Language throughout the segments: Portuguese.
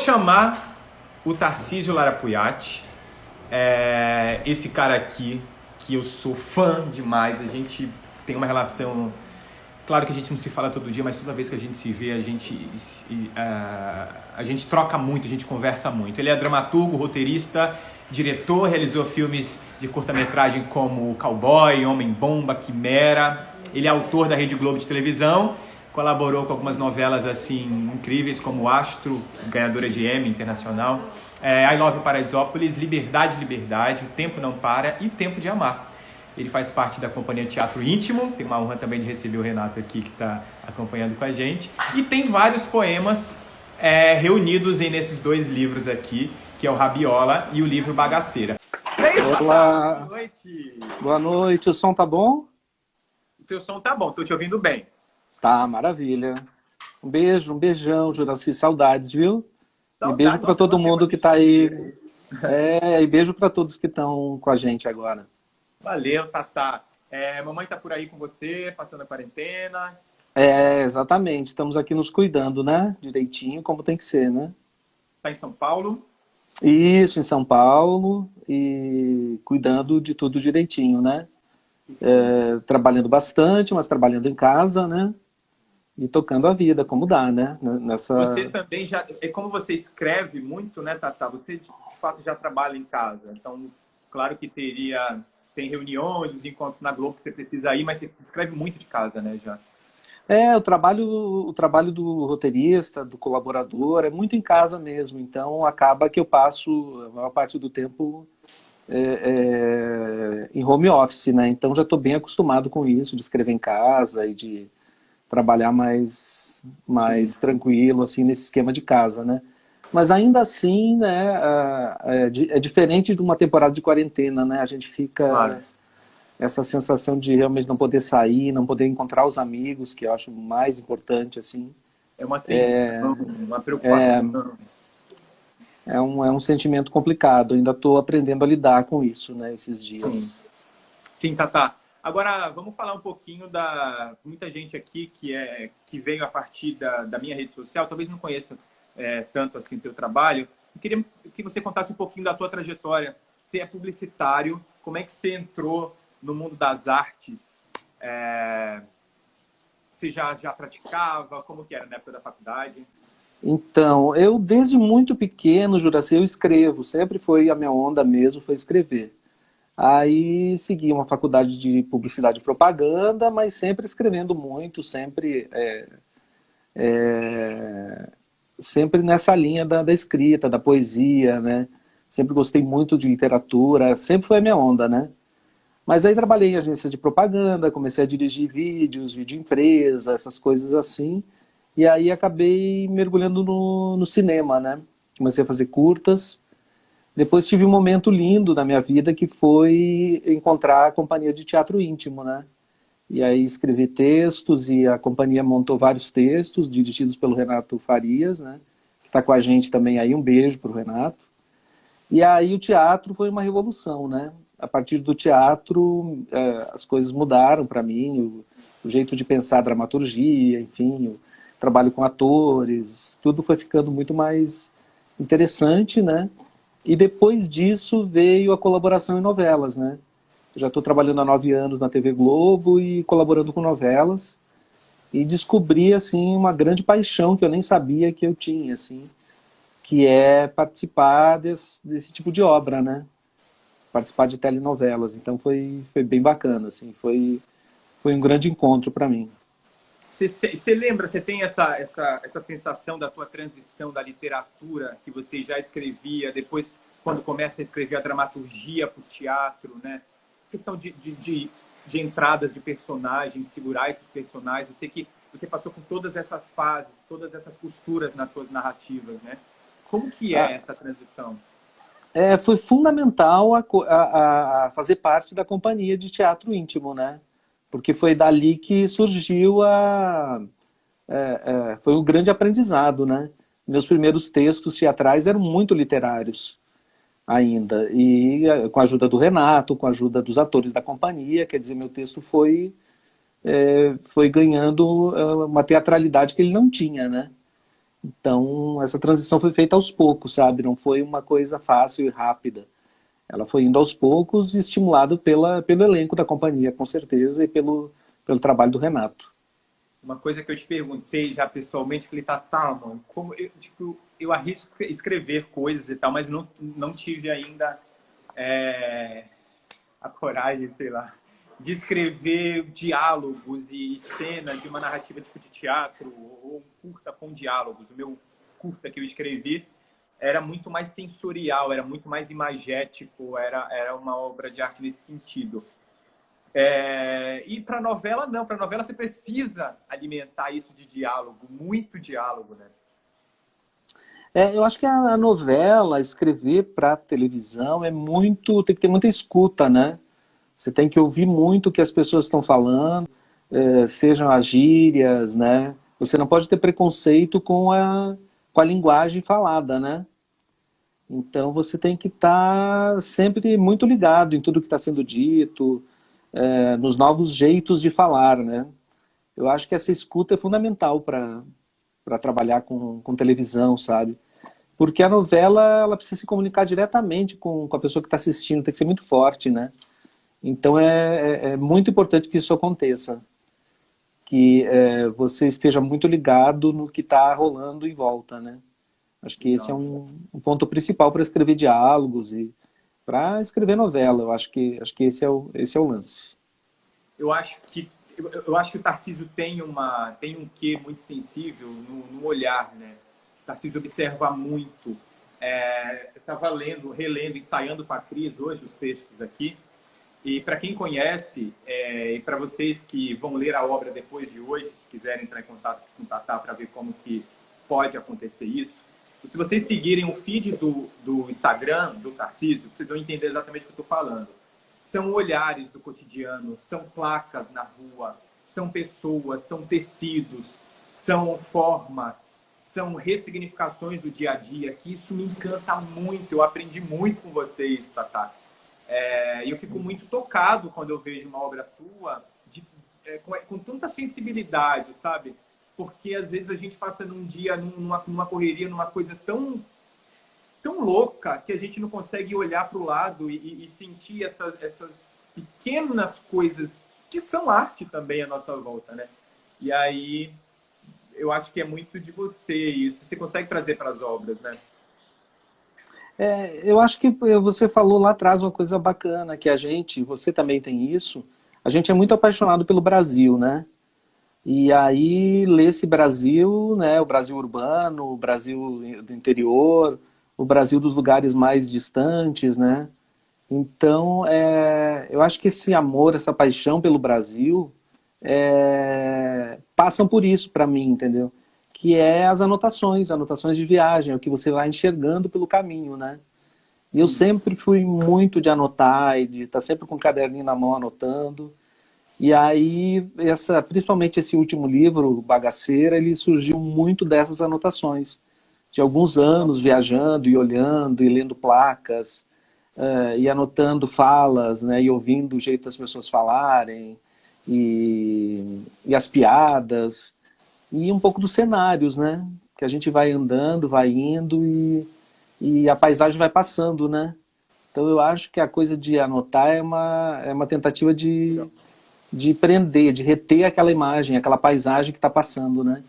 chamar o Tarcísio Larrapiatti, esse cara aqui, que eu sou fã demais, a gente tem uma relação... Claro que a gente não se fala todo dia, mas toda vez que a gente se vê, a gente troca muito, a gente conversa muito. Ele é dramaturgo, roteirista, diretor, realizou filmes de curta-metragem como Cowboy, Homem-Bomba, Quimera. Ele é autor da Rede Globo de televisão, colaborou com algumas novelas assim incríveis como Astro, ganhadora de Emmy internacional, I Love Paraisópolis, Liberdade, Liberdade, O Tempo Não Para e Tempo de Amar. Ele faz parte da companhia Teatro Íntimo, tem uma honra também de receber o Renato aqui, que está acompanhando com a gente. E tem vários poemas reunidos nesses dois livros aqui, que é o Rabiola e o livro Bagaceira. É isso, Olá. boa noite. Boa noite, o som tá bom? O seu som tá bom, tô te ouvindo bem. Tá, maravilha. Um beijo, um beijão, Juraci, saudades, viu? E beijo para Nossa, todo mundo que tá aí. aí. E beijo para todos que estão com a gente agora. Valeu, Tatá. Mamãe tá por aí com você, passando a quarentena. Exatamente. Estamos aqui nos cuidando, né? Direitinho, como tem que ser, né? Tá em São Paulo? Isso, em São Paulo, e cuidando de tudo direitinho, né? Trabalhando bastante, mas trabalhando em casa, né? E tocando a vida, como dá, né? Você também já... Como você escreve muito, né, Tatá? Você, de fato, já trabalha em casa. Então, claro que tem reuniões, os encontros na Globo que você precisa ir, mas você escreve muito de casa, né, já? O trabalho do roteirista, do colaborador, é muito em casa mesmo. Então, acaba que eu passo a maior parte do tempo em home office, né? Então, já estou bem acostumado com isso, de escrever em casa e de trabalhar mais tranquilo, assim, nesse esquema de casa, né? Mas ainda assim, né, é diferente de uma temporada de quarentena, né? A gente fica Claro. essa sensação de realmente não poder sair, não poder encontrar os amigos, que eu acho mais importante, assim. É uma tensão, uma preocupação. É um sentimento complicado, ainda estou aprendendo a lidar com isso, né, esses Sim. dias. Sim, Tatá. Agora, vamos falar um pouquinho muita gente aqui que veio a partir da minha rede social, talvez não conheça tanto assim o teu trabalho. Eu queria que você contasse um pouquinho da tua trajetória. Você é publicitário, como é que você entrou no mundo das artes? Você já praticava? Como que era na época da faculdade? Então, eu desde muito pequeno, Juraci, eu escrevo, sempre foi a minha onda mesmo, foi escrever. Aí segui uma faculdade de publicidade e propaganda, mas sempre escrevendo muito, sempre nessa linha da escrita, da poesia, né? Sempre gostei muito de literatura, sempre foi a minha onda, né? Mas aí trabalhei em agência de propaganda, comecei a dirigir vídeos, vídeo empresa, essas coisas assim. E aí acabei mergulhando no cinema, né? Comecei a fazer curtas. Depois tive um momento lindo na minha vida que foi encontrar a companhia de teatro íntimo, né? E aí escrevi textos e a companhia montou vários textos dirigidos pelo Renato Farias, né? Que está com a gente também aí, um beijo para o Renato. E aí o teatro foi uma revolução, né? A partir do teatro as coisas mudaram para mim, o jeito de pensar a dramaturgia, enfim, o trabalho com atores, tudo foi ficando muito mais interessante, né? E depois disso veio a colaboração em novelas, né? Já estou trabalhando há 9 anos na TV Globo e colaborando com novelas. E descobri, assim, uma grande paixão que eu nem sabia que eu tinha, assim, que é participar desse tipo de obra, né? Participar de telenovelas. Então foi bem bacana, assim, foi um grande encontro para mim. Você lembra, você tem essa sensação da tua transição da literatura que você já escrevia, depois quando começa a escrever a dramaturgia para o teatro, né? Questão de entradas de personagens, segurar esses personagens. Eu sei que você passou por todas essas fases, todas essas costuras nas suas narrativas, né? Como que é Ah, essa transição? foi fundamental a fazer parte da companhia de teatro íntimo, né? Porque foi dali que surgiu foi um grande aprendizado, né? Meus primeiros textos teatrais eram muito literários ainda, e com a ajuda do Renato, com a ajuda dos atores da companhia, quer dizer, meu texto foi ganhando uma teatralidade que ele não tinha, né? Então, essa transição foi feita aos poucos, sabe? Não foi uma coisa fácil e rápida. Ela foi indo aos poucos, estimulado pelo elenco da companhia, com certeza, e pelo trabalho do Renato. Uma coisa que eu te perguntei já pessoalmente, falei, tá, mano, como eu, tipo, eu arrisco escrever coisas e tal, mas não tive ainda é, a coragem, sei lá, de escrever diálogos e cenas de uma narrativa tipo de teatro ou um curta com diálogos. O meu curta que eu escrevi era muito mais sensorial, era muito mais imagético, era uma obra de arte nesse sentido. E para novela, não. Para novela, você precisa alimentar isso de diálogo, muito diálogo, né? Eu acho que a novela, escrever para televisão é muito, tem que ter muita escuta, né? Você tem que ouvir muito o que as pessoas estão falando, sejam as gírias, né? Você não pode ter preconceito com a linguagem falada, né? Então você tem que estar sempre muito ligado em tudo que está sendo dito, nos novos jeitos de falar, né? Eu acho que essa escuta é fundamental para trabalhar com televisão, sabe? Porque a novela ela precisa se comunicar diretamente com a pessoa que está assistindo, tem que ser muito forte, né? Então é muito importante que isso aconteça, que você esteja muito ligado no que está rolando em volta, né? Acho que esse é Legal. um ponto principal para escrever diálogos e para escrever novela. Eu acho que esse é o lance. Eu acho que eu acho que o Tarcísio tem um quê muito sensível no olhar, né? O Tarcísio observa muito. Eu estava relendo, ensaiando com a Cris hoje os textos aqui. E para quem conhece, e para vocês que vão ler a obra depois de hoje, se quiserem entrar em contato com o Tatá para ver como que pode acontecer isso, se vocês seguirem o feed do Instagram do Tarcísio, vocês vão entender exatamente o que eu estou falando. São olhares do cotidiano, são placas na rua, são pessoas, são tecidos, são formas, são ressignificações do dia a dia, que isso me encanta muito. Eu aprendi muito com vocês, Tatá. E eu fico muito tocado quando eu vejo uma obra tua com tanta sensibilidade, sabe? Porque às vezes a gente passa num dia, numa correria, numa coisa tão louca que a gente não consegue olhar para o lado e sentir essas pequenas coisas que são arte também à nossa volta, né? E aí eu acho que é muito de você isso. Você consegue trazer para as obras, né? Eu acho que você falou lá atrás uma coisa bacana, que a gente, você também tem isso, a gente é muito apaixonado pelo Brasil, né? E aí lê esse Brasil, né, o Brasil urbano, o Brasil do interior, o Brasil dos lugares mais distantes, né? Então, eu acho que esse amor, essa paixão pelo Brasil, passam por isso para mim, entendeu? Que é as anotações de viagem, é o que você vai enxergando pelo caminho, né? E eu Sim. sempre fui muito de anotar e de estar sempre com o caderninho na mão anotando. E aí, principalmente esse último livro, Bagaceira, ele surgiu muito dessas anotações. De alguns anos viajando e olhando e lendo placas, e anotando falas, né, e ouvindo o jeito das pessoas falarem, e as piadas, e um pouco dos cenários, né? Que a gente vai andando, vai indo e a paisagem vai passando, né? Então eu acho que a coisa de anotar é uma tentativa de prender, de reter aquela imagem, aquela paisagem que está passando, né?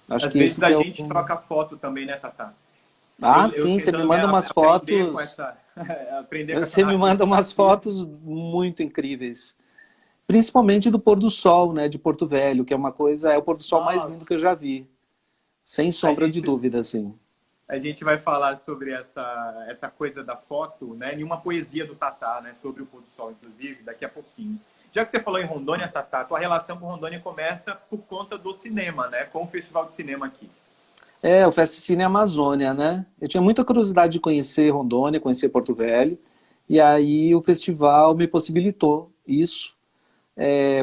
Acho Às que vezes esse a que é o... gente troca foto também, né, Tatá? Ah, Eu sim, você me tentando manda umas aprender com fotos, essa aprender com essa você me narrativa manda do umas Tarcísio. fotos muito incríveis. Principalmente do pôr do sol, né, de Porto Velho, que é uma coisa, é o pôr do sol mais Nossa, lindo que eu já vi. Sem a sombra de gente dúvida, assim. a gente vai falar sobre essa coisa da foto, né, em uma poesia do Tatá, né, sobre o pôr do sol, inclusive, daqui a pouquinho. Já que você falou em Rondônia, Tatá, tua relação com Rondônia começa por conta do cinema, né, com o Festival de Cinema aqui. O Festcine Amazônia, né? Eu tinha muita curiosidade de conhecer Rondônia, conhecer Porto Velho, e aí o festival me possibilitou isso.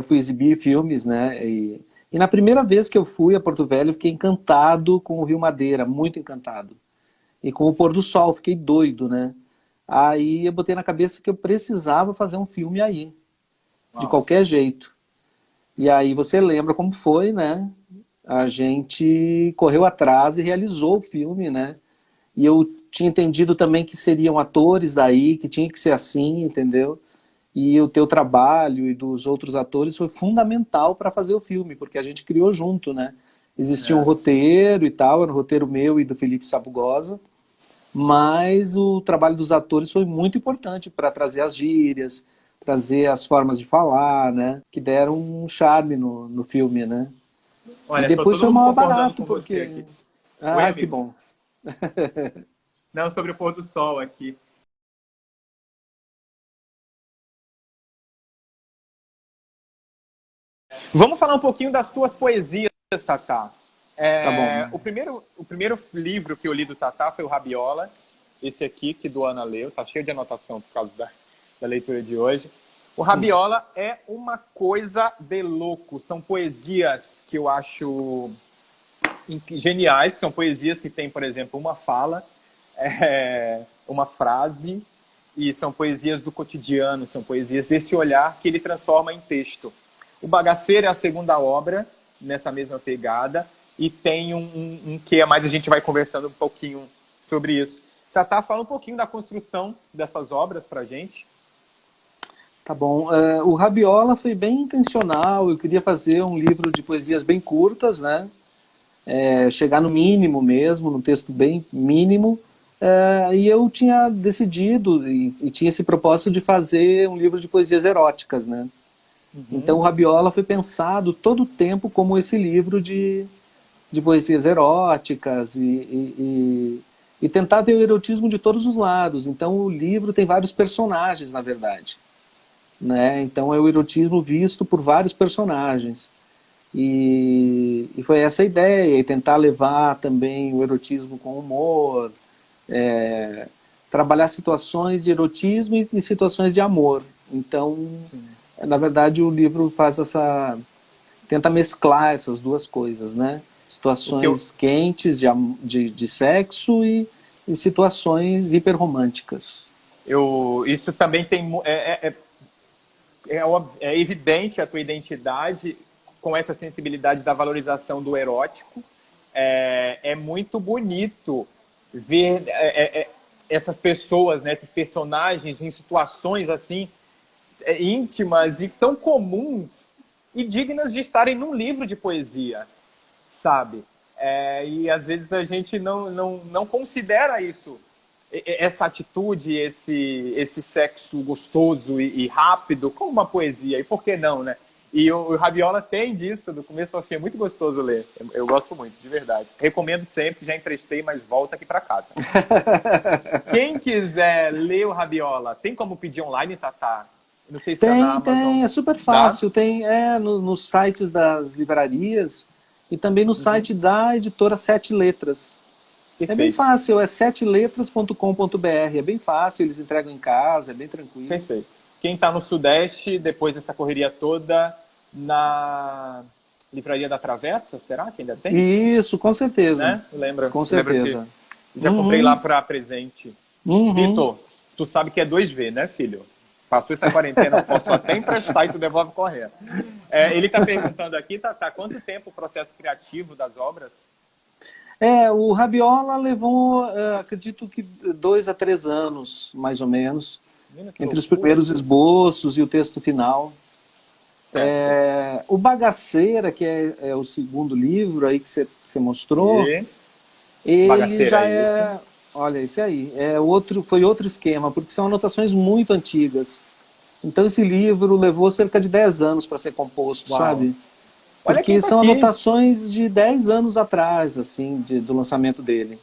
Fui exibir filmes, né? E na primeira vez que eu fui a Porto Velho, eu fiquei encantado com o Rio Madeira, muito encantado. E com o pôr do sol, fiquei doido, né? Aí eu botei na cabeça que eu precisava fazer um filme aí, de Uau. qualquer jeito. E aí você lembra como foi, né? a gente correu atrás e realizou o filme, né? E eu tinha entendido também que seriam atores daí, que tinha que ser assim, entendeu? E o teu trabalho e dos outros atores foi fundamental para fazer o filme, porque a gente criou junto, né? Existia um É. roteiro e tal, era um roteiro meu e do Felipe Sabugosa, mas o trabalho dos atores foi muito importante para trazer as gírias, trazer as formas de falar, né? Que deram um charme no filme, né? E Olha, tô depois todo foi mundo maior concordando barato, com você porque... aqui. Oi, Ah, que amigo. bom. Não, sobre o pôr do sol aqui. Vamos falar um pouquinho das tuas poesias, Tatá. Tá bom. O primeiro livro que eu li do Tatá foi o Rabiola, esse aqui que Duana leu, tá cheio de anotação por causa da leitura de hoje. O Rabiola é uma coisa de louco, são poesias que eu acho geniais, que são poesias que têm, por exemplo, uma fala, uma frase, e são poesias do cotidiano, são poesias desse olhar que ele transforma em texto. O Bagaceiro é a segunda obra nessa mesma pegada e tem um que a mais a gente vai conversando um pouquinho sobre isso. Tatá, fala um pouquinho da construção dessas obras pra gente. Tá bom. O Rabiola foi bem intencional. Eu queria fazer um livro de poesias bem curtas, né? Chegar no mínimo mesmo, no texto bem mínimo. E eu tinha decidido e tinha esse propósito de fazer um livro de poesias eróticas, né? Então o Rabiola foi pensado todo o tempo como esse livro de poesias eróticas e tentar ver o erotismo de todos os lados. Então o livro tem vários personagens, na verdade. Né? Então é o erotismo visto por vários personagens. E foi essa a ideia, e tentar levar também o erotismo com humor, trabalhar situações de erotismo e situações de amor. Então, na verdade, o livro faz tenta mesclar essas duas coisas, né? O que eu, Situações quentes de sexo e situações hiperromânticas. isso também tem é evidente a tua identidade com essa sensibilidade da valorização do erótico. É muito bonito ver essas pessoas, né, esses personagens em situações assim íntimas e tão comuns e dignas de estarem num livro de poesia, sabe? E às vezes a gente não considera isso, essa atitude, esse sexo gostoso e rápido, como uma poesia. E por que não, né? E o Rabiola tem disso, do começo ao fim, é muito gostoso ler. Eu gosto muito, de verdade. Recomendo sempre, já emprestei, mas volta aqui para casa. Quem quiser ler o Rabiola, tem como pedir online, Tatá? Não sei se é na Amazon. Tem, é super Dá? fácil. Tem nos sites das livrarias e também no site da editora Sete Letras. É bem Perfeito. fácil, é seteletras.com.br. É bem fácil, eles entregam em casa, é bem tranquilo. Perfeito. Quem está no Sudeste, depois dessa correria toda, na Livraria da Travessa, será que ainda tem? Isso, com certeza. Né? Lembra? Com Lembra que certeza. já comprei lá Uhum, para presente. uhum. Vitor, tu sabe que é 2V, né, filho? Passou essa quarentena, posso até emprestar e tu devolve correndo. Ele está perguntando aqui, Tatá, quanto tempo o processo criativo das obras? O Rabiola levou, acredito que 2 a 3 anos, mais ou menos, Menina, que entre os loucura. primeiros esboços e o texto final. Certo. O Bagaceira, que é o segundo livro aí que você mostrou, E ele bagaceira já é esse. é, olha, esse aí, foi outro esquema, porque são anotações muito antigas. Então esse livro levou cerca de 10 anos para ser composto, Uau. sabe? Olha quem Porque tá são aqui. anotações de 10 anos atrás, assim, do lançamento dele.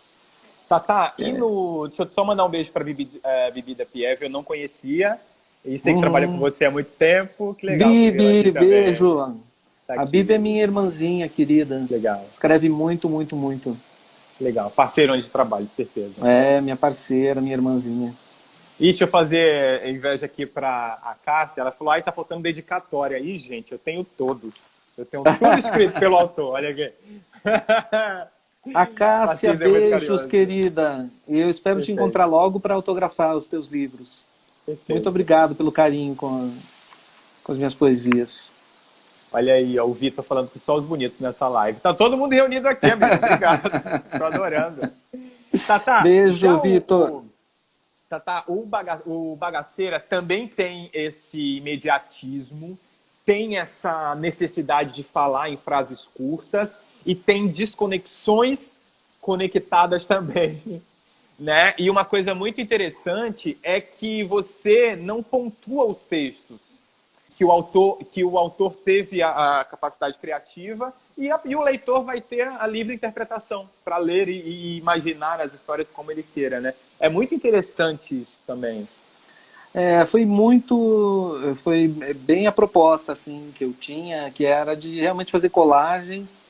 Tá. E no. Deixa eu só mandar um beijo pra Bibi da Piev, eu não conhecia. E sei que trabalha com Uhum. você há muito tempo. Que legal ter ela aqui Bibi, também. beijo. Tá A aqui, Bibi é Bibi. minha irmãzinha querida. Legal, Escreve muito, muito, muito. legal. Parceirões de trabalho, de certeza. É, minha parceira, minha irmãzinha. E deixa eu fazer inveja aqui pra a Cássia. Ela falou: ai, tá faltando dedicatória. Aí, gente, eu tenho todos. Eu tenho tudo escrito pelo autor, olha aqui. A Cássia, Patrícia é muito beijos, carinhosa. querida. E eu espero te Perfeito, encontrar logo para autografar os teus livros. Muito perfeito. obrigado pelo carinho com as minhas poesias. Olha aí, ó, o Vitor falando que só os bonitos nessa live. Tá todo mundo reunido aqui, amigo. Obrigado. Tô adorando. Tatá, Beijo, Vitor. Tatá, o Bagaceira também tem esse imediatismo, tem essa necessidade de falar em frases curtas e tem desconexões conectadas também, né? E uma coisa muito interessante é que você não pontua os textos, que o autor teve a capacidade criativa e o leitor vai ter a livre interpretação para ler e imaginar as histórias como ele queira, né? É muito interessante isso também. Foi bem a proposta assim que eu tinha, que era de realmente fazer colagens,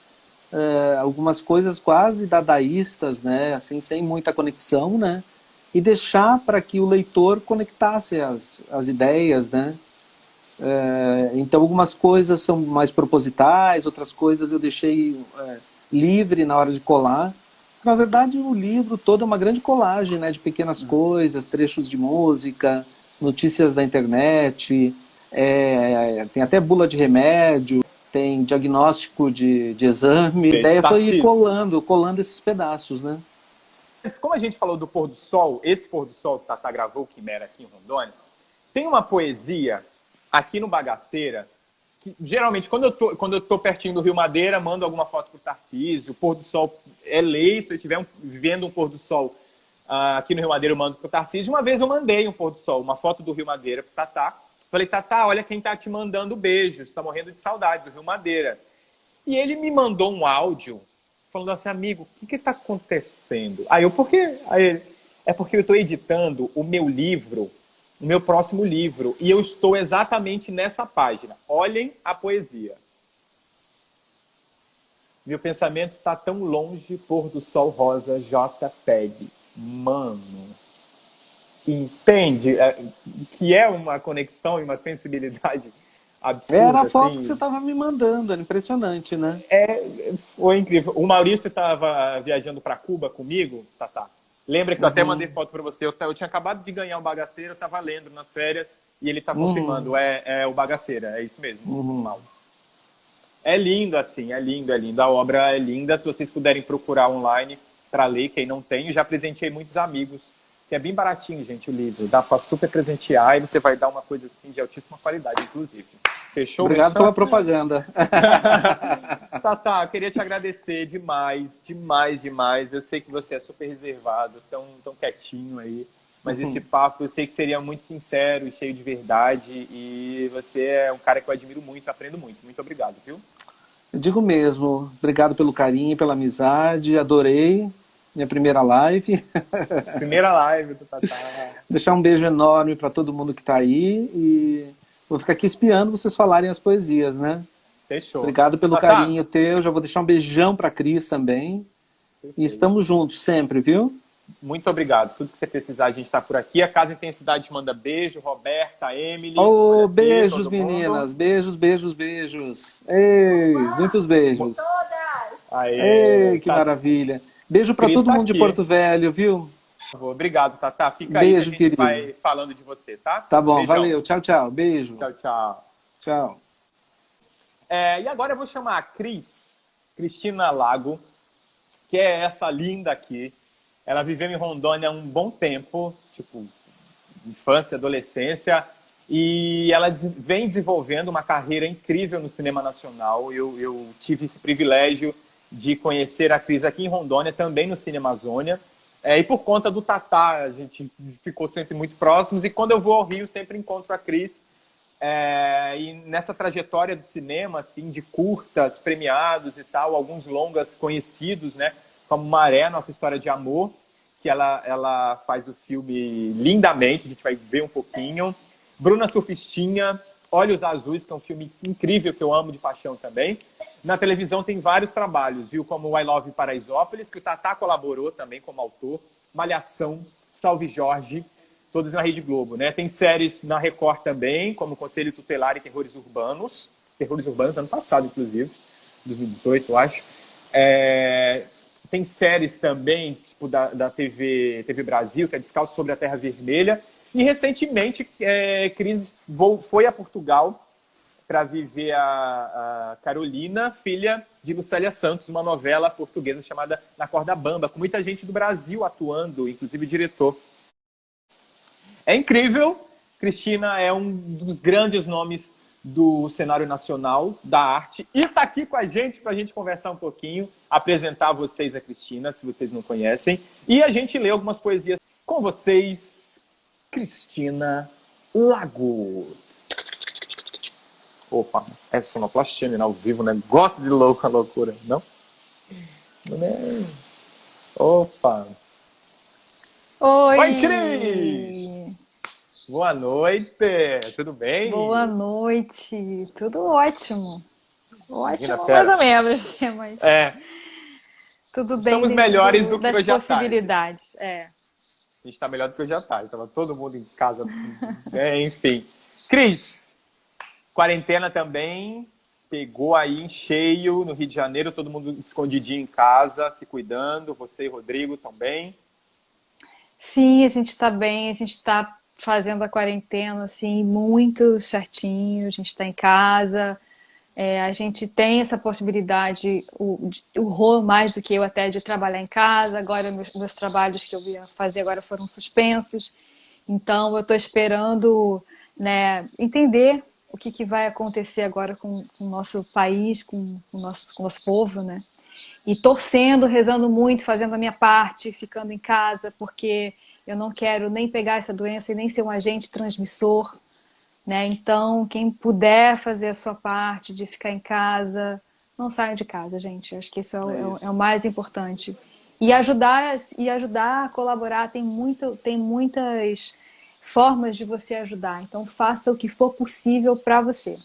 algumas coisas quase dadaístas, né, assim, sem muita conexão, né, e deixar para que o leitor conectasse as ideias, né. Então algumas coisas são mais propositais, outras coisas eu deixei livre na hora de colar. Na verdade, o livro todo é uma grande colagem, né, de pequenas coisas, trechos de música, notícias da internet, tem até bula de remédio, tem diagnóstico de exame. A ideia foi ir colando esses pedaços, né? Como a gente falou do pôr do sol, esse pôr do sol que Tatá gravou, Quimera, aqui em Rondônia, tem uma poesia aqui no Bagaceira que, geralmente, quando eu tô pertinho do Rio Madeira, mando alguma foto pro Tarcísio, o pôr do sol é lei, se eu estiver vendo um pôr do sol aqui no Rio Madeira, eu mando pro Tarcísio. Uma vez eu mandei um pôr do sol, uma foto do Rio Madeira pro Tatá. Falei, Tatá, olha quem tá te mandando beijos, tá morrendo de saudades, o Rio Madeira. E ele me mandou um áudio falando assim, amigo, o que está acontecendo? Aí eu, por quê? Aí ele, é porque eu estou editando o meu livro, o meu próximo livro, e eu estou exatamente nessa página. Olhem a poesia. Meu pensamento está tão longe, pôr do sol rosa, JPEG. Mano, entende que é uma conexão e uma sensibilidade absurda, Era a foto assim. que você estava me mandando, era impressionante, né? Foi incrível. O Maurício estava viajando para Cuba comigo, Tatá. Lembra que eu até mandei foto para você? Eu tinha acabado de ganhar um Bagaceiro, eu estava lendo nas férias e ele está confirmando. É o Bagaceira, é isso mesmo. Mal. É lindo, assim, é lindo, é lindo. A obra é linda. Se vocês puderem procurar online para ler, quem não tem, eu já presenteei muitos amigos. Que é bem baratinho, gente, o livro. Dá para super presentear e você vai dar uma coisa assim de altíssima qualidade, inclusive. Fechou? Obrigado pela propaganda. Tatá, eu queria te agradecer demais, demais, demais. Eu sei que você é super reservado, tão quietinho aí. Mas esse papo eu sei que seria muito sincero e cheio de verdade. E você é um cara que eu admiro muito, aprendo muito. Muito obrigado, viu? Eu digo mesmo, obrigado pelo carinho, pela amizade, adorei minha primeira live. Primeira live do Tatá. Deixar um beijo enorme para todo mundo que está aí e vou ficar aqui espiando vocês falarem as poesias, né? Fechou. Obrigado pelo carinho teu, já vou deixar um beijão para a Cris também. Perfeito. E estamos juntos sempre, viu? Muito obrigado. Tudo que você precisar, a gente está por aqui. A Casa Intensidade te manda beijo. Roberta, Emily. Oh, beijos, meninas. Beijos, beijos, beijos. Ei, muitos beijos. Todas. Aê, ei, que maravilha. Beijo para todo mundo de Porto Velho, viu? Obrigado, Tatá. Fica beijo, aí que a gente querido. vai falando de você, tá? Tá bom, beijão. Valeu. Tchau, tchau. Beijo. Tchau, tchau. Tchau. E agora eu vou chamar a Cristina Lago, que é essa linda aqui. Ela viveu em Rondônia há um bom tempo, tipo, infância, adolescência, e ela vem desenvolvendo uma carreira incrível no cinema nacional. Eu tive esse privilégio de conhecer a Cris aqui em Rondônia, também no Cine Amazônia. E por conta do Tatá, a gente ficou sempre muito próximos, e quando eu vou ao Rio, sempre encontro a Cris. E nessa trajetória do cinema, assim, de curtas, premiados e tal, alguns longas conhecidos, né? Como Maré, Nossa História de Amor, que ela faz o filme lindamente, a gente vai ver um pouquinho. Bruna Surfistinha, Olhos Azuis, que é um filme incrível, que eu amo de paixão também. Na televisão tem vários trabalhos, viu? Como I Love Paraisópolis, que o Tatá colaborou também como autor. Malhação, Salve Jorge, todos na Rede Globo, né? Tem séries na Record também, como Conselho Tutelar e Terrores Urbanos. Terrores Urbanos, ano passado, inclusive. 2018, eu acho. Tem séries também, tipo da TV Brasil, que é Descalço sobre a Terra Vermelha. E recentemente, Cris foi a Portugal para viver a Carolina, filha de Lucélia Santos, uma novela portuguesa chamada Na Corda Bamba, com muita gente do Brasil atuando, inclusive o diretor. É incrível, Cristina é um dos grandes nomes do cenário nacional, da arte, e está aqui com a gente para a gente conversar um pouquinho, apresentar a vocês a Cristina, se vocês não conhecem, e a gente lê algumas poesias com vocês, Cristina Lago. Opa, é sonoplastia, né? Ao vivo, né? Gosto de loucura, não? Opa! Oi, Cris! Oi! Boa noite, tudo bem? Boa noite, tudo ótimo. Imagina, Ótimo, pera. mais ou menos, mas tudo bem estamos dentro melhores do que das hoje à tarde. possibilidades. A gente está melhor do que hoje à tarde, estava todo mundo em casa, enfim. Cris, quarentena também, pegou aí em cheio no Rio de Janeiro, todo mundo escondidinho em casa, se cuidando, você e Rodrigo também. Sim, a gente está bem, a gente está fazendo a quarentena assim, muito certinho, a gente está em casa, a gente tem essa possibilidade, o Rô mais do que eu até, de trabalhar em casa. Agora meus trabalhos que eu ia fazer agora foram suspensos, então eu estou esperando, né, entender o que vai acontecer agora com o nosso país, com o nosso povo, né? E torcendo, rezando muito, fazendo a minha parte, ficando em casa, porque eu não quero nem pegar essa doença e nem ser um agente transmissor, né? Então, quem puder fazer a sua parte de ficar em casa, não saiam de casa, gente. Eu acho que isso é o mais importante. E ajudar a colaborar, tem muitas formas de você ajudar. Então, faça o que for possível para você.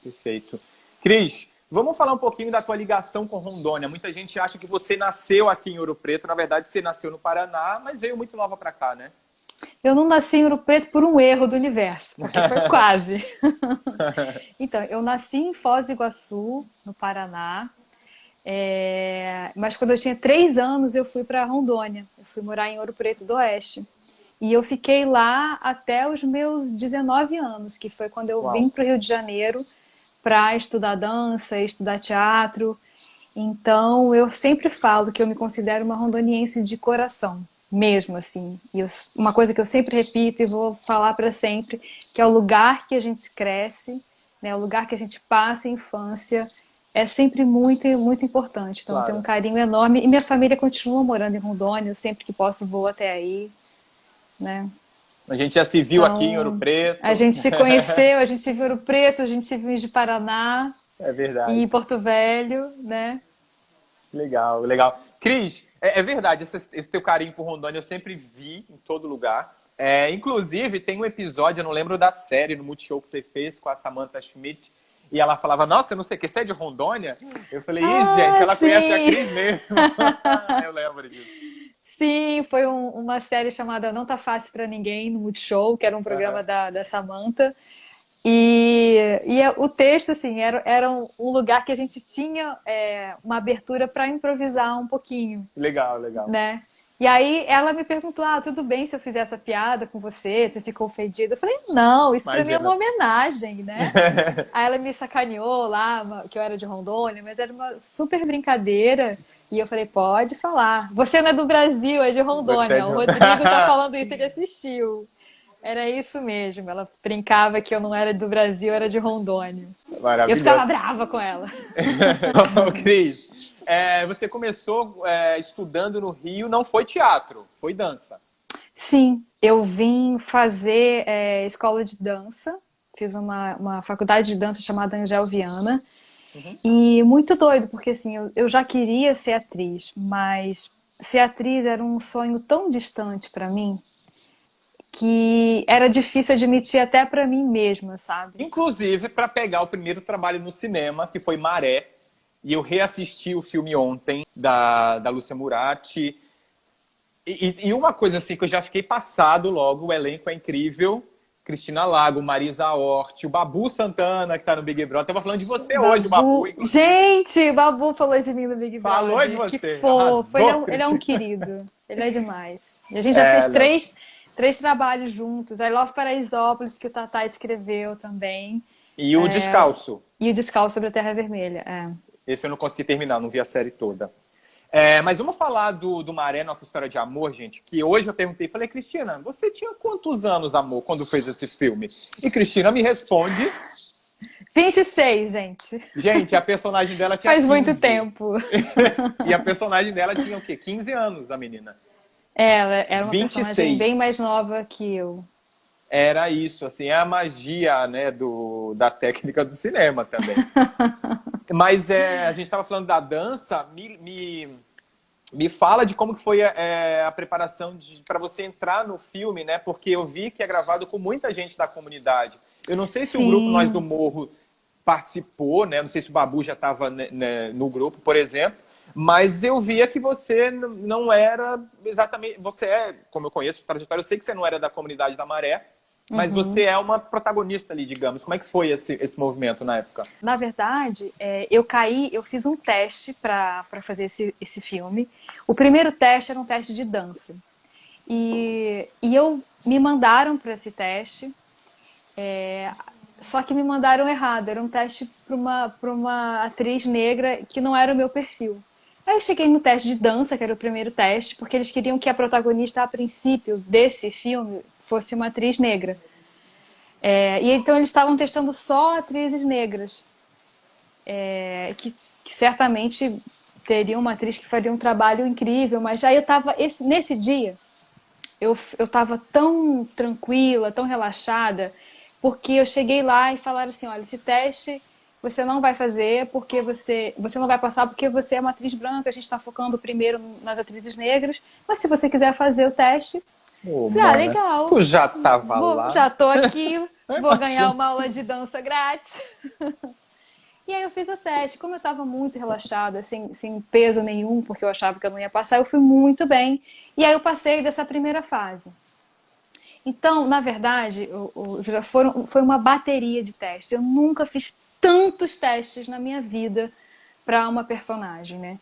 Perfeito. Cris, vamos falar um pouquinho da tua ligação com Rondônia. Muita gente acha que você nasceu aqui em Ouro Preto. Na verdade, você nasceu no Paraná, mas veio muito nova para cá, né? Eu não nasci em Ouro Preto por um erro do universo, porque foi quase. Então, eu nasci em Foz do Iguaçu, no Paraná, mas quando eu tinha 3 anos eu fui para Rondônia. Eu fui morar em Ouro Preto do Oeste. E eu fiquei lá até os meus 19 anos, que foi quando eu vim para o Rio de Janeiro para estudar dança, estudar teatro. Então, eu sempre falo que eu me considero uma rondoniense de coração, mesmo assim. E uma coisa que eu sempre repito e vou falar para sempre, que é o lugar que a gente cresce, né, o lugar que a gente passa a infância, é sempre muito, muito importante. Então, eu tenho um carinho enorme. E minha família continua morando em Rondônia, eu sempre que posso vou até aí, né? A gente já se viu aqui em Ouro Então, Preto. a gente se conheceu, a gente se viu em Ouro Preto, a gente se viu em Paraná. É verdade. E em Porto Velho, né? Legal, legal. Cris, é verdade, esse teu carinho por Rondônia eu sempre vi em todo lugar. Inclusive, tem um episódio, eu não lembro da série, no Multishow que você fez com a Samantha Schmidt, e ela falava, nossa, eu não sei o que, você é de Rondônia? Eu falei, gente, ela sim. conhece a Cris mesmo. Eu lembro disso. Sim, foi uma série chamada Não Tá Fácil Pra Ninguém, no Multishow, que era um programa da Samantha. O texto, assim, era um lugar que a gente tinha uma abertura para improvisar um pouquinho. Legal, legal. Né? E aí ela me perguntou, tudo bem se eu fizer essa piada com você, você ficou ofendida? Eu falei, não, isso para mim é uma homenagem, né? Aí ela me sacaneou lá, que eu era de Rondônia, mas era uma super brincadeira. E eu falei, pode falar. Você não é do Brasil, é de Rondônia. O Rodrigo tá falando isso, ele assistiu. Era isso mesmo, ela brincava que eu não era do Brasil, eu era de Rondônia. Eu ficava brava com ela. Cris, você começou estudando no Rio, não foi teatro, foi dança. Sim, eu vim fazer escola de dança, fiz uma faculdade de dança chamada Angel Viana. E muito doido, porque assim, eu já queria ser atriz, mas ser atriz era um sonho tão distante para mim, que era difícil admitir até pra mim mesma, sabe? Inclusive, para pegar o primeiro trabalho no cinema, que foi Maré, e eu reassisti o filme ontem, da Lúcia Murati, e uma coisa assim que eu já fiquei passado logo, o elenco é incrível, Cristina Lago, Marisa Hort, o Babu Santana, que tá no Big Brother. Eu tava falando de você hoje, o Babu, inclusive. Gente, o Babu falou de mim no Big Brother. Falou de você. Que fofo. Ele é um querido. Ele é demais. E a gente já fez três trabalhos juntos. I Love Paraisópolis, que o Tatá escreveu também. E o Descalço. E o Descalço sobre a Terra Vermelha. Esse eu não consegui terminar, não vi a série toda. Mas vamos falar do Maré, Nossa História de Amor, gente, que hoje eu perguntei, falei, Cristina, você tinha quantos anos, amor, quando fez esse filme? E Cristina me responde... 26, gente. Gente, a personagem dela tinha Faz 15. muito tempo. E a personagem dela tinha o quê? 15 anos, a menina. Ela era uma 26. personagem bem mais nova que eu. Era isso, assim, é a magia, né, da técnica do cinema também. Mas a gente estava falando da dança, me fala de como que foi a preparação para você entrar no filme, né? Porque eu vi que é gravado com muita gente da comunidade. Eu não sei se o grupo Nós do Morro participou, né? Não sei se o Babu já estava no grupo, por exemplo. Mas eu via que você não era exatamente... Você como eu conheço a trajetória, eu sei que você não era da comunidade da Maré, mas você é uma protagonista ali, digamos. Como é que foi esse movimento na época? Na verdade, eu fiz um teste para fazer esse filme. O primeiro teste era um teste de dança. E me mandaram para esse teste, só que me mandaram errado. Era um teste para uma atriz negra que não era o meu perfil. Aí eu cheguei no teste de dança, que era o primeiro teste, porque eles queriam que a protagonista, a princípio, desse filme fosse uma atriz negra. E então eles estavam testando só atrizes negras, que certamente teria uma atriz que faria um trabalho incrível, mas aí eu estava, nesse dia, eu estava tão tranquila, tão relaxada, porque eu cheguei lá e falaram assim, olha, esse teste você não vai fazer porque você não vai passar porque você é uma atriz branca, a gente está focando primeiro nas atrizes negras, mas se você quiser fazer o teste, falei, legal. Tu já tava lá? Já tô aqui, vou ganhar uma aula de dança grátis. E aí eu fiz o teste. Como eu estava muito relaxada, sem peso nenhum, porque eu achava que eu não ia passar, eu fui muito bem. E aí eu passei dessa primeira fase. Então, na verdade, foi uma bateria de testes. Eu nunca fiz tantos testes na minha vida para uma personagem, né?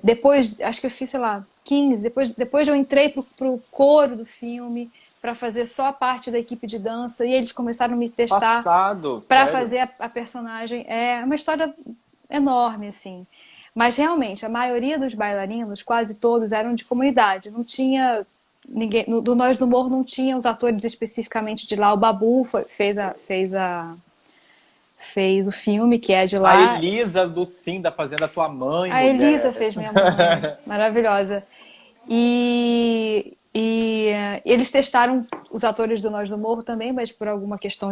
Depois, acho que eu fiz, sei lá, 15. Depois eu entrei pro coro do filme para fazer só a parte da equipe de dança e eles começaram a me testar para fazer a personagem. É uma história enorme, assim. Mas realmente, a maioria dos bailarinos, quase todos, eram de comunidade. Não tinha ninguém. Do Nós do Morro não tinha os atores especificamente de lá. O Babu fez o filme, que é de lá. A Elisa do Sim, da Fazenda Tua Mãe, A Elisa fez minha mãe, maravilhosa. E eles testaram os atores do Nós do Morro também, mas por alguma questão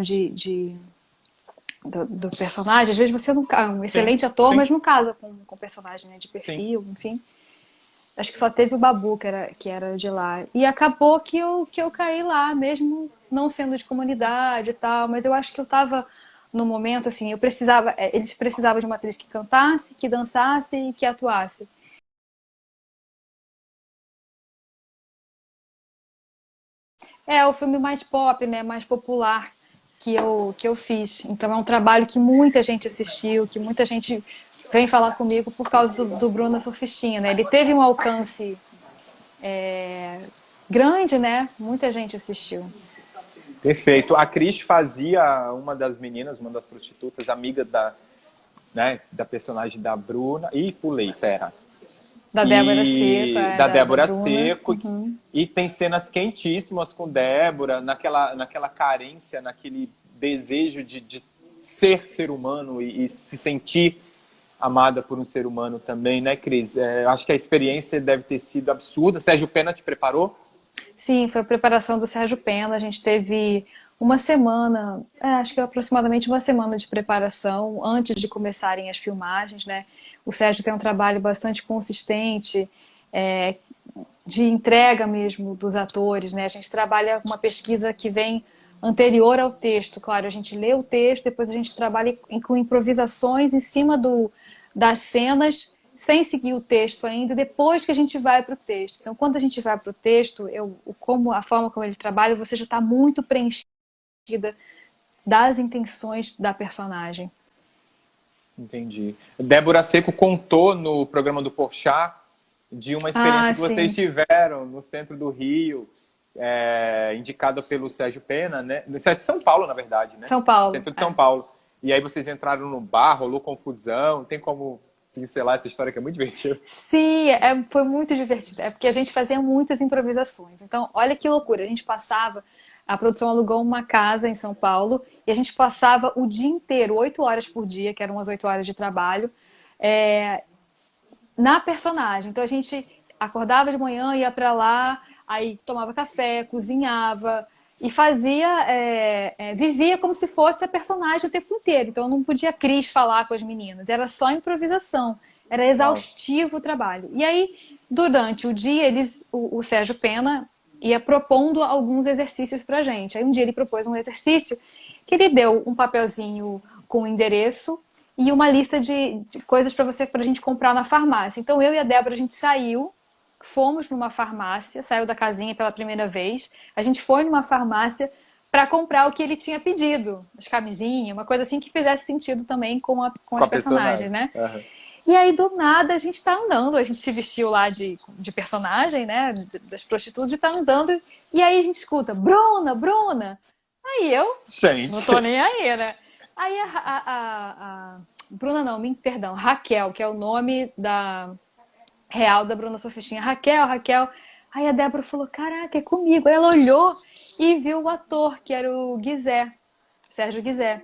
do personagem. Às vezes você não é um excelente ator, mas não casa com o personagem, né, de perfil, enfim. Acho que só teve o Babu, que era de lá. E acabou que eu caí lá, mesmo não sendo de comunidade e tal, mas eu acho que eu estava no momento, assim, eles precisavam de uma atriz que cantasse, que dançasse e que atuasse. É o filme mais pop, né, mais popular que eu fiz. Então é um trabalho que muita gente assistiu, que muita gente vem falar comigo por causa do Bruna Surfistinha, né? Ele teve um alcance grande, né? Muita gente assistiu. Perfeito. A Cris fazia uma das meninas, uma das prostitutas, amiga da personagem da Bruna. Ih, pulei, terra. Da Débora Seco. Da Débora Bruna. Seco. Uhum. E tem cenas quentíssimas com Débora, naquela carência, naquele desejo de ser humano e se sentir amada por um ser humano também, né, Cris? Acho que a experiência deve ter sido absurda. Sérgio Pena te preparou? Sim, foi a preparação do Sérgio Pena. A gente teve uma semana, acho que aproximadamente uma semana de preparação antes de começarem as filmagens, né? O Sérgio tem um trabalho bastante consistente, de entrega mesmo dos atores, né? A gente trabalha com uma pesquisa que vem anterior ao texto. Claro, a gente lê o texto, depois a gente trabalha com improvisações em cima das cenas, sem seguir o texto ainda, depois que a gente vai para o texto. Então, quando a gente vai para o texto, a forma como ele trabalha, você já está muito preenchida das intenções da personagem. Entendi. Débora Seco contou no programa do Porchat de uma experiência que vocês tiveram no centro do Rio, indicada pelo Sérgio Pena, né? Você é de São Paulo, na verdade, né? São Paulo. Centro de São Paulo. E aí vocês entraram no bar, rolou confusão. Tem como pincelar essa história que é muito divertida? Sim, foi muito divertido. É porque a gente fazia muitas improvisações. Então, olha que loucura. A gente passava, a produção alugou uma casa em São Paulo e a gente passava o dia inteiro, 8 horas por dia, que eram umas 8 horas de trabalho, é, na personagem. Então a gente acordava de manhã, ia pra lá, aí tomava café, cozinhava e fazia, vivia como se fosse a personagem o tempo inteiro. Então não podia a Cris falar com as meninas, era só improvisação, era Uau. exaustivo o trabalho. E aí, durante o dia, o Sérgio Pena ia propondo alguns exercícios pra gente. Aí um dia ele propôs um exercício que ele deu um papelzinho com o endereço e uma lista de coisas pra gente comprar na farmácia. Então eu e a Débora, a gente saiu, fomos numa farmácia, saiu da casinha pela primeira vez, a gente foi numa farmácia para comprar o que ele tinha pedido, as camisinhas, uma coisa assim que fizesse sentido também com Com as a personagem. personagens, né? Aham. E aí, do nada, a gente tá andando, a gente se vestiu lá de personagem, né, das prostitutas, e tá andando, e aí a gente escuta, Bruna, Bruna! Aí eu, não tô Gente. nem aí, né? Aí Bruna não, perdão, Raquel, que é o nome real da Bruna Surfistinha. Raquel, Raquel. Aí a Débora falou, caraca, é comigo. Aí ela olhou e viu o ator, que era o Guizé, Sérgio Guizé,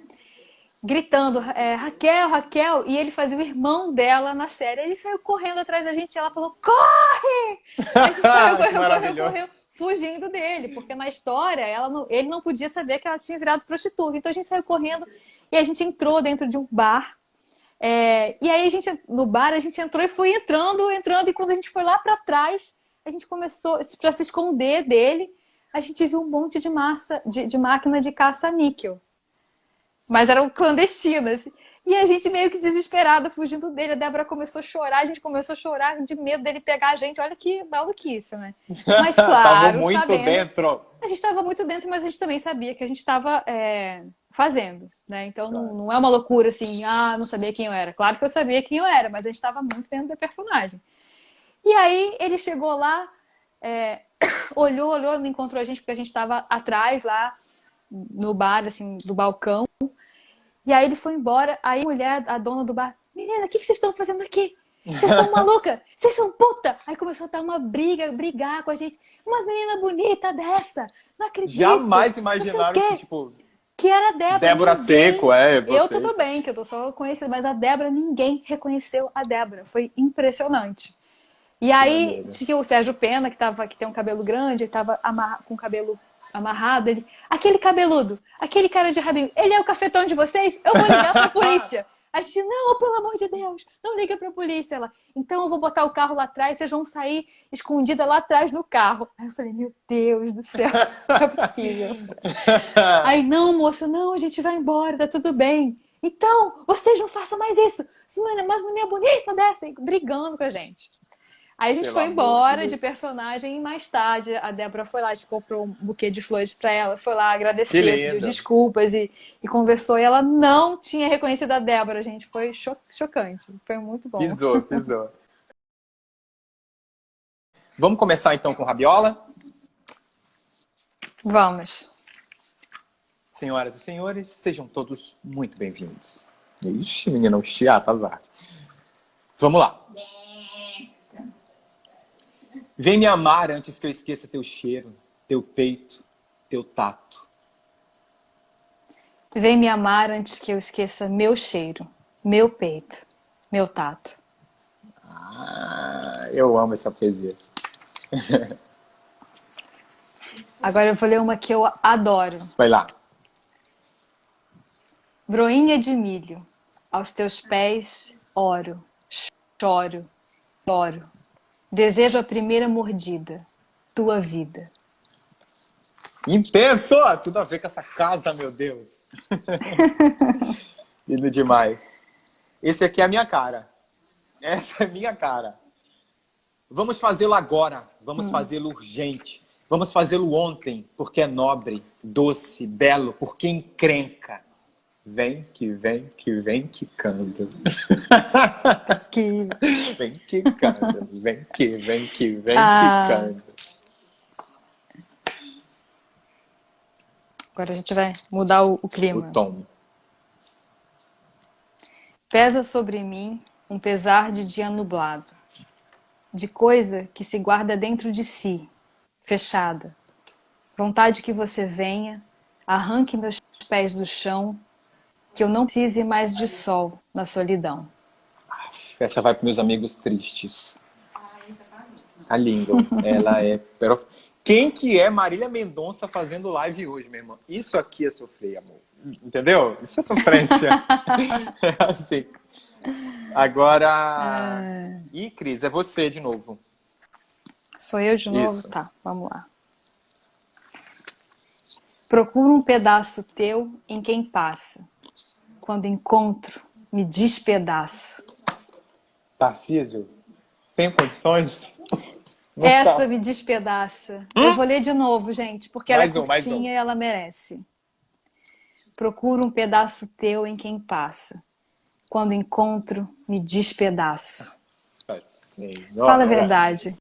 gritando, Raquel, Raquel. E ele fazia o irmão dela na série. Ele saiu correndo atrás da gente e ela falou, corre! Aí a gente correu, Que correu, correu, maravilhoso. correu, fugindo dele. Porque na história ele não podia saber que ela tinha virado prostituta. Então a gente saiu correndo e a gente entrou dentro de um bar. E aí no bar a gente entrou e foi entrando, entrando, e quando a gente foi lá pra trás, a gente começou, pra se esconder dele, a gente viu um monte de massa, de máquina de caça-níquel. Mas eram clandestinas. E a gente meio que desesperada, fugindo dele. A Débora começou a chorar, a gente começou a chorar de medo dele pegar a gente. Olha que maluquice, né? Mas Tava claro, muito sabendo. dentro. A gente estava muito dentro, mas a gente também sabia que a gente estava fazendo, né? Então Claro. não é uma loucura assim, não sabia quem eu era. Claro que eu sabia quem eu era, mas a gente estava muito dentro da personagem. E aí ele chegou lá, olhou, não encontrou a gente porque a gente estava atrás lá no bar, assim, do balcão. E aí ele foi embora, aí a mulher, a dona do bar, menina, o que vocês estão fazendo aqui? Vocês são maluca? Vocês são puta? Aí começou a dar uma brigar com a gente. Umas menina bonita dessa, não acredito. Jamais Não sei o imaginaram quê. que, tipo, Que era a Débora. Débora Seco, Eu você. tudo bem, que eu tô só conhecida, mas a Débora, ninguém reconheceu a Débora. Foi impressionante. E aí maneiro. tinha o Sérgio Pena, que tem um cabelo grande, ele tava com o cabelo amarrado. Aquele cabeludo, aquele cara de rabinho, ele é o cafetão de vocês? Eu vou ligar pra polícia. A gente, não, pelo amor de Deus, não liga pra polícia. Ela, então eu vou botar o carro lá atrás, vocês vão sair escondida lá atrás no carro. Aí eu falei, meu Deus do céu, não é possível. Aí, não, moça, não, a gente vai embora, tá tudo bem. Então, vocês não façam mais isso. Mas mulher bonita dessa, brigando com a gente. Aí a gente Pelo foi amor embora de de Deus. personagem e mais tarde a Débora foi lá, a gente comprou um buquê de flores pra ela, foi lá Que agradecer, pediu lindo. desculpas e conversou. E ela não tinha reconhecido a Débora, gente. Foi chocante. Foi muito bom. Pisou, pisou. Vamos começar então com Rabiola? Vamos. Senhoras e senhores, sejam todos muito bem-vindos. Ixi, menina, o chiata, azar. Vamos lá. Vem me amar antes que eu esqueça teu cheiro, teu peito, teu tato. Vem me amar antes que eu esqueça meu cheiro, meu peito, meu tato. Eu amo essa poesia. Agora eu vou ler uma que eu adoro. Vai lá. Broinha de milho, aos teus pés oro, choro, choro. Desejo a primeira mordida, tua vida. Intenso! Tudo a ver com essa casa, meu Deus. Lindo demais. Esse aqui é a minha cara. Essa é a minha cara. Vamos fazê-lo agora. Vamos fazê-lo urgente. Vamos fazê-lo ontem, porque é nobre, doce, belo, porque encrenca. Vem, que vem, que vem, quicando. Que... Vem quicando. Vem, que vem, que vem, Ah. quicando. Agora a gente vai mudar o O clima. tom. Pesa sobre mim um pesar de dia nublado, de coisa que se guarda dentro de si, fechada. Vontade que você venha, arranque meus pés do chão, que eu não precise mais de sol na solidão. Essa vai para meus amigos tristes. Tá lindo. Ela é Quem que é Marília Mendonça fazendo live hoje, meu irmão? Isso aqui é sofrer, amor. Entendeu? Isso é sofrência. É assim. Agora. Ih, Cris, é você de novo. Sou eu de novo? Isso. Tá, vamos lá. Procuro um pedaço teu em quem passa. Quando encontro, me despedaço. Tarcísio, tem condições? Não Essa tá. me despedaça. Eu vou ler de novo, gente, porque ela é Mais um. curtinha e ela merece. Procuro um pedaço teu em quem passa. Quando encontro, me despedaço. Nossa Fala a Senhora. verdade.